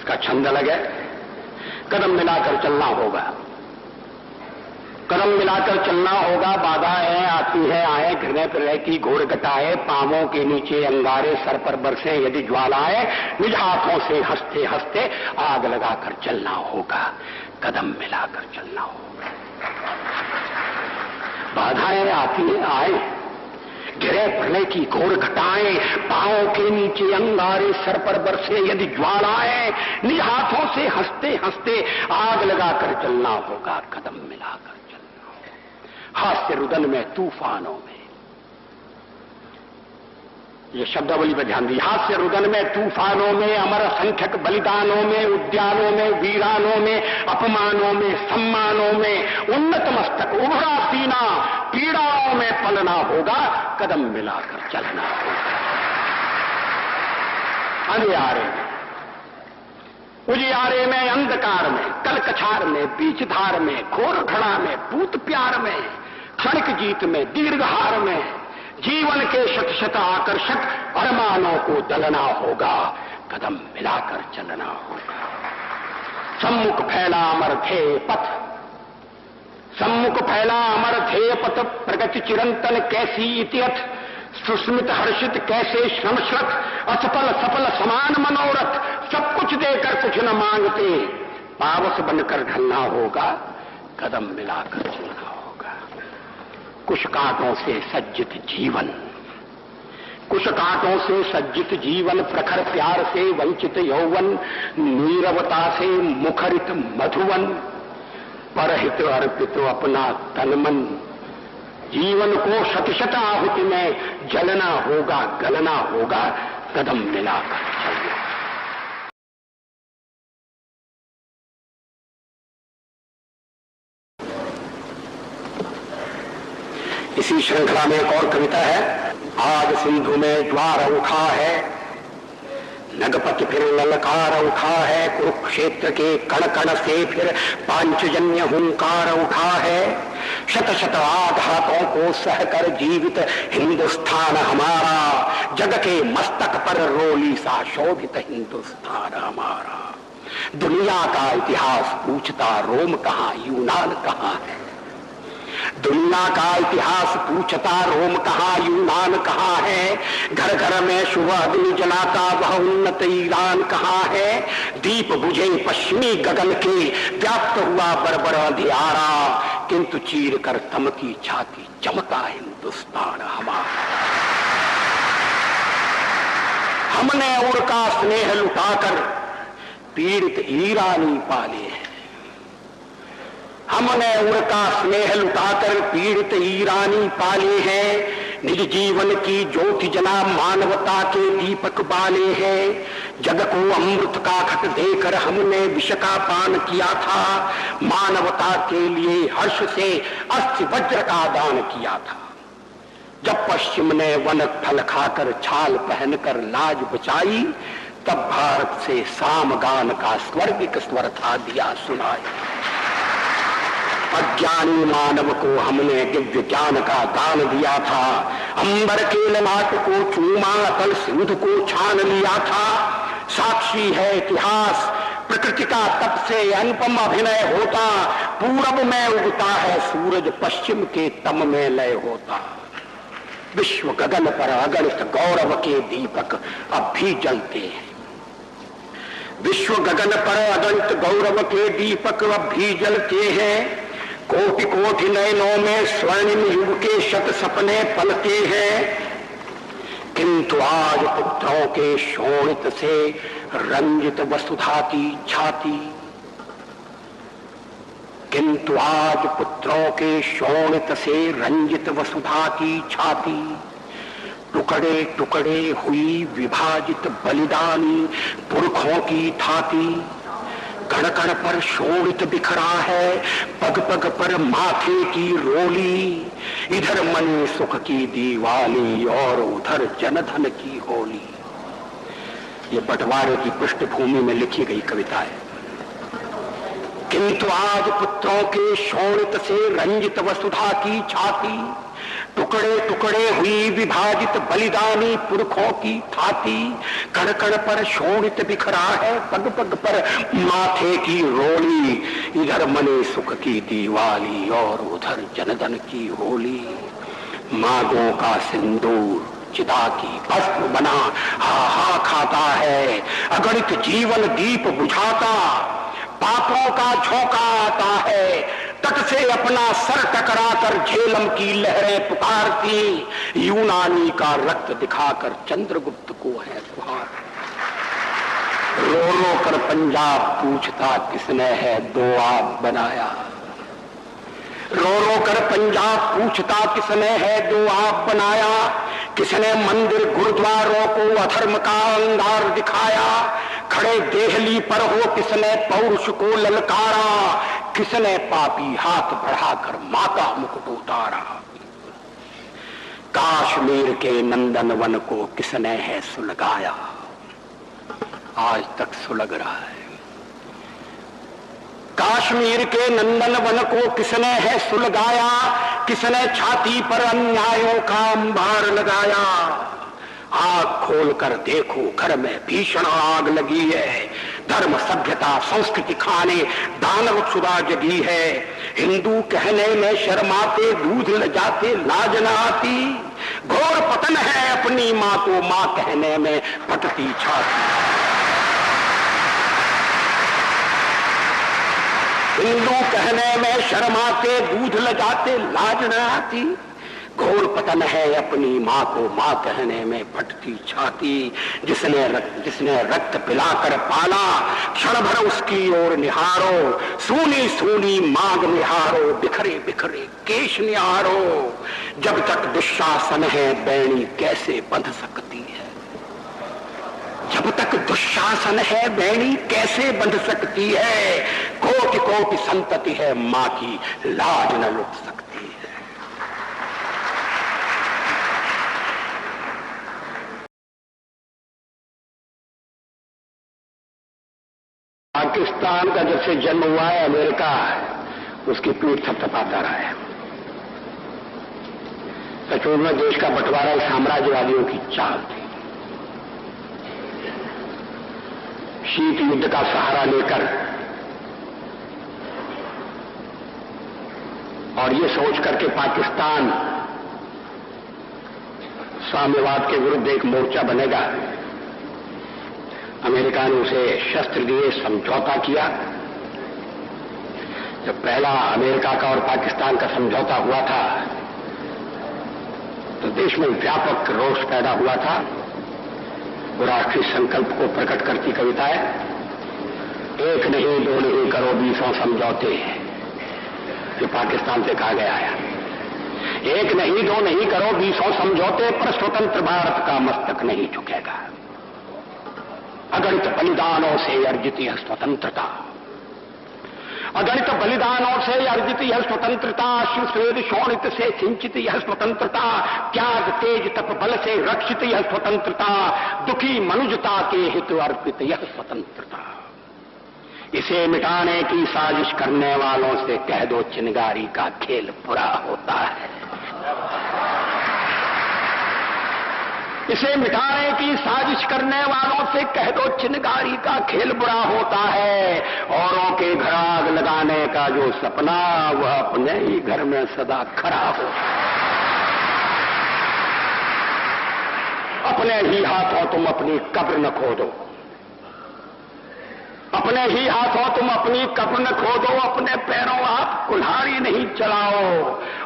इसका छंद अलग है। कदम मिलाकर चलना होगा, कदम मिलाकर चलना होगा। बाधाएं आती है आए, घृणय प्रलय की घोर घटाए, पांवों के नीचे अंगारे, सर पर बरसे यदि ज्वालाएं, निज हाथों से हंसते हंसते आग लगाकर चलना होगा, कदम मिलाकर चलना होगा। बाधाएं आती है आए, घृणय प्रलय की घोर घटाएं, पांवों के नीचे अंगारे, सर पर बरसे यदि ज्वालाएं, निज हाथों से हंसते हंसते आग लगाकर चलना होगा, कदम मिलाकर चलना होगा। हास्य रुदन में, तूफानों में, ये शब्दावली पर ध्यान दी। हास्य रुदन में, तूफानों में, अमर असंख्यक बलिदानों में, उद्यानों में, वीरानों में, अपमानों में, सम्मानों में, उन्नत मस्तक, उभरा सीना, पीड़ाओं में पलना होगा, कदम मिलाकर चलना होगा। अंधियारे में, उजियारे में, अंधकार में, कलकछार में, बीच धार में, घोर घड़ा में, पूत प्यार में, क्षणिक जीत में, दीर्घहार में, जीवन के शत शत आकर्षक अरमानों को दलना होगा, कदम मिलाकर चलना होगा। सम्मुख फैला अमर ध्येय पथ, सम्मुख फैला अमर ध्येय पथ, प्रगति चिरंतन कैसी इतियथ, सुस्मित हर्षित कैसे श्रमश्रत, असफल सफल समान मनोरथ, सब कुछ देकर कुछ न मांगते, पावस बनकर ढलना होगा, कदम मिलाकर चलना होगा। कुछ कांटों से सज्जित जीवन, कुछ कांटों से सज्जित जीवन, प्रखर प्यार से वंचित यौवन, नीरवता से मुखरित मधुवन, परहित अर्पित अपना तन मन, जीवन को शत शत आहुति में जलना होगा, गलना होगा, कदम मिलाकर चलना। इसी श्रृंखला में एक और कविता है। आज सिंधु में ज्वार उठा है, नगपति फिर ललकार उठा है, कुरुक्षेत्र के कण कण से फिर पांचजन्य हुंकार उठा है, शत शत आघातों को सहकर जीवित हिंदुस्तान हमारा, जग के मस्तक पर रोली सा शोभित हिंदुस्तान हमारा। दुनिया का इतिहास पूछता रोम कहां, यूनान कहां है, दुनिया का इतिहास पूछता रोम कहां, यूनान कहां है, घर घर में शुभ अग्नि जलाता वह उन्नत ईरान कहां है, दीप बुझे पश्चिमी गगन के व्याप्त हुआ बरबर अंधियारा, किंतु चीर कर तम की छाती चमका हिंदुस्तान हमारा। हमने उनका स्नेह लुटाकर पीड़ित ईरानी पाले हैं, हमने उनका स्नेह लुटाकर पीड़ित ईरानी पाले हैं, निज जीवन की ज्योति जला मानवता के दीपक बाले हैं, जग को अमृत का घट देकर हमने विष का पान किया था, मानवता के लिए हर्ष से अस्थि वज्र का दान किया था। जब पश्चिम ने वन फल खाकर छाल पहनकर लाज बचाई, तब भारत से सामगान का स्वर्गिक स्वर था दिया सुनाई। अज्ञानी मानव को हमने दिव्य ज्ञान का दान दिया था, अंबर के ललाट को चूमा, तल सिंधु को छान लिया था। साक्षी है इतिहास प्रकृति का तप से अनुपम अभिनय होता, पूरब में उगता है सूरज, पश्चिम के तम में लय होता। विश्व गगन पर अगणित गौरव के दीपक अब भी जलते हैं, विश्व गगन पर अगणित गौरव के दीपक अब भी जलते हैं, कोटि कोटि नयनों में स्वर्णिम युग के शत सपने पलते हैं, किंतु आज पुत्रों के शोणित से रंजित वसुधा की छाती, किंतु आज पुत्रों के शोणित से रंजित वसुधा की छाती, टुकड़े टुकड़े हुई विभाजित बलिदानी पुरखों की थाती, कण कण पर शोणित बिखरा है पग पग पर माथे की रोली, इधर मनी सुख की दीवाली और उधर जनधन की होली। ये बंटवारे की पृष्ठभूमि में लिखी गई कविता है। किंतु आज पुत्रों के शोणित से रंजित वसुधा की छाती, टुकड़े टुकड़े हुई विभाजित बलिदानी पुरखों की थाती, कण कण पर शोणित बिखरा है पग पग पर माथे की रोली। इधर मने सुख की दीवाली और उधर जनधन की होली। मांगों का सिंदूर चिता की भस्म बना हा हा खाता है। अगणित जीवन दीप बुझाता पापों का झोंका आता है। तट से अपना सर टकराकर झेलम की लहरें पुकारती। यूनानी का रक्त दिखाकर चंद्रगुप्त को है गुहार। रो रो कर पंजाब पूछता किसने है दो आप बनाया। रो रो कर पंजाब पूछता किसने है दो आप बनाया। किसने मंदिर गुरुद्वारों को अधर्म का अंगार दिखाया। खड़े देहली पर हो किसने पौरुष को ललकारा। किसने पापी हाथ बढ़ाकर मां का मुकुट उतारा। काश्मीर के नंदनवन को किसने है सुलगाया। आज तक सुलग रहा है। कश्मीर के नंदनवन को किसने है सुलगाया। किसने छाती पर अन्यायों का अंबार लगाया। आग खोलकर देखो घर में भीषण आग लगी है। धर्म सभ्यता संस्कृति खाने दानव क्षुधा जगी है। हिंदू कहने में शर्माते दूध ल जाते लाज न आती। घोर पतन है अपनी मां को मां कहने में फटती छाती। हिंदू कहने में शर्माते दूध ल जाते लाज न आती। घोर पतन है अपनी मां को मां कहने में फटती छाती। जिसने रक्त पिलाकर पाला क्षण भर उसकी ओर निहारो। सूनी सूनी मांग निहारो बिखरे बिखरे केश निहारो। जब तक दुशासन है बैणी कैसे बंध सकती है। जब तक दुशासन है बैणी कैसे बंध सकती है। कोटि कोटि संतति है मां की लाज न लुट सकती है। पाकिस्तान का जब से जन्म हुआ है अमेरिका उसकी पीठ थपथपाता रहा है। सचमुच में देश का बंटवारा साम्राज्यवादियों की चाल थी। शीत युद्ध का सहारा लेकर और ये सोच करके पाकिस्तान साम्यवाद के विरुद्ध एक मोर्चा बनेगा। अमेरिका ने उसे शस्त्र दिए समझौता किया। जब पहला अमेरिका का और पाकिस्तान का समझौता हुआ था तो देश में व्यापक रोष पैदा हुआ था। वो राष्ट्रीय संकल्प को प्रकट करती कविता है। एक नहीं दो नहीं करो 20 समझौते, ये पाकिस्तान से कहा गया है। एक नहीं दो नहीं करो 20 समझौते पर स्वतंत्र भारत का मस्तक नहीं झुकेगा। अगणित बलिदानों से अर्जित यह स्वतंत्रता, अगणित बलिदानों से अर्जित यह स्वतंत्रता, शिव स्वेद शोणित से सिंचित यह स्वतंत्रता, त्याग तेज तप बल से रक्षित यह स्वतंत्रता, दुखी मनुजता के हित अर्पित यह स्वतंत्रता। इसे मिटाने की साजिश करने वालों से कह दो चिनगारी का खेल बुरा होता है। इसे मिटाने की साजिश करने वालों से कह दो चिनगारी का खेल बुरा होता है। औरों के घर आग लगाने का जो सपना वह अपने ही घर में सदा खड़ा हो। अपने ही हाथों तुम अपनी कब्र न खोदो। अपने ही हाथों तुम अपनी कब्र न खोदो। अपने पैरों आप कुल्हाड़ी नहीं चलाओ।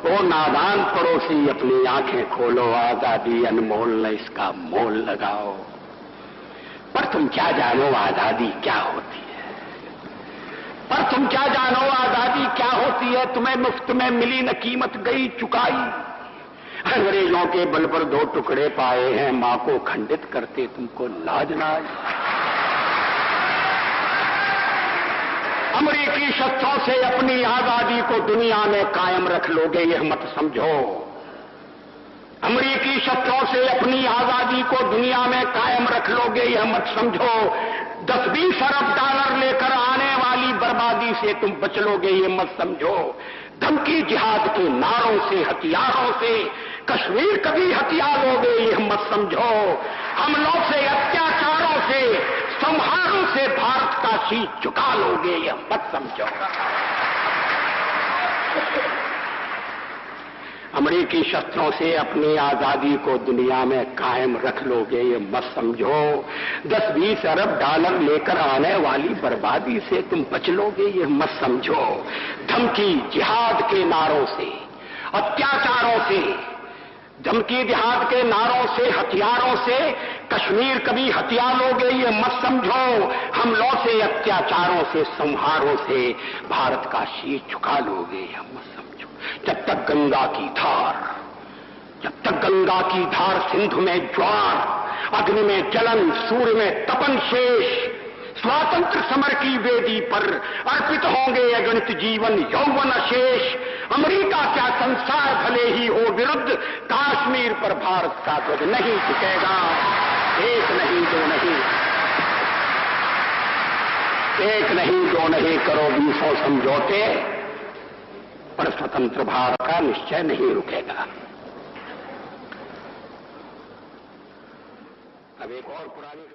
ओ नादान पड़ोसी अपनी आंखें खोलो। आजादी अनमोल न इसका मोल लगाओ। पर तुम क्या जानो आजादी क्या होती है। पर तुम क्या जानो आजादी क्या होती है। तुम्हें मुफ्त में मिली न कीमत गई चुकाई। अंग्रेजों के बल पर 2 टुकड़े पाए हैं। मां को खंडित करते तुमको लाज ना आई। अमेरिकी शस्त्रों से अपनी आजादी को दुनिया में कायम रख लोगे यह मत समझो। अमेरिकी शस्त्रों से अपनी आजादी को दुनिया में कायम रख लोगे यह मत समझो। 10-20 अरब डॉलर लेकर आने वाली बर्बादी से तुम बच लोगे ये मत समझो। धमकी जिहाद के नारों से हथियारों से कश्मीर कभी हथिया लोगे ये मत समझो। हम लोग से अत्याचारों से, संहारों से भारत का शीश झुका लोगे ये मत समझो। अमेरिकी शस्त्रों से अपनी आजादी को दुनिया में कायम रख लोगे ये मत समझो। 10-20 अरब डॉलर लेकर आने वाली बर्बादी से तुम बच लोगे ये मत समझो। धमकी जिहाद के नारों से, अत्याचारों से, धमकी जिहाद के नारों से, हथियारों से कश्मीर कभी हथिया लोगे ये मत समझो। हम लोग से अत्याचारों से, संहारों से भारत का शीश झुका लोगे ये मत समझो। जब तक गंगा की धार, जब तक गंगा की धार सिंधु में ज्वार, अग्नि में जलन, सूर्य में तपन शेष, स्वातंत्र समर की वेदी पर अर्पित होंगे अगणित जीवन यौवन शेष। अमेरिका क्या संसार भले ही हो विरुद्ध, कश्मीर पर भारत का ध्वज नहीं झुकेगा। एक नहीं दो नहीं, एक नहीं दो नहीं करो 20 समझौते, पर स्वतंत्र भारत का निश्चय नहीं रुकेगा। अब एक और पुरानी